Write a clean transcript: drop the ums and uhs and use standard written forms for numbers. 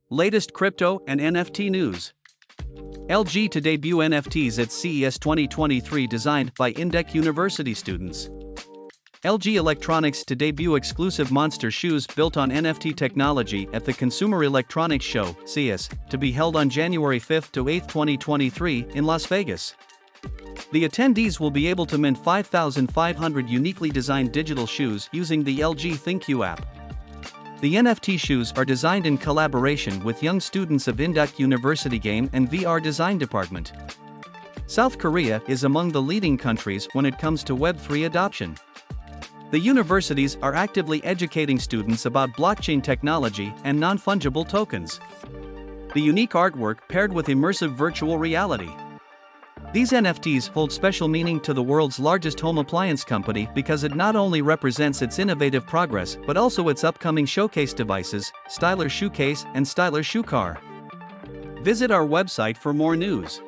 Latest crypto and NFT news. LG to debut NFTs at CES 2023 designed by Induk University students. LG Electronics to debut exclusive Monster Shoes built on NFT technology at the Consumer Electronics Show, CES, to be held on January 5 to 8, 2023, in Las Vegas. The attendees will be able to mint 5,500 uniquely designed digital shoes using the LG ThinQ app. The NFT shoes are designed in collaboration with young students of Induk University Game and VR Design Department. South Korea is among the leading countries when it comes to Web3 adoption. The universities are actively educating students about blockchain technology and non-fungible tokens. The unique artwork paired with immersive virtual reality. These NFTs hold special meaning to the world's largest home appliance company because it not only represents its innovative progress but also its upcoming showcase devices, Styler Shoe Case and Styler Shoe Car. Visit our website for more news.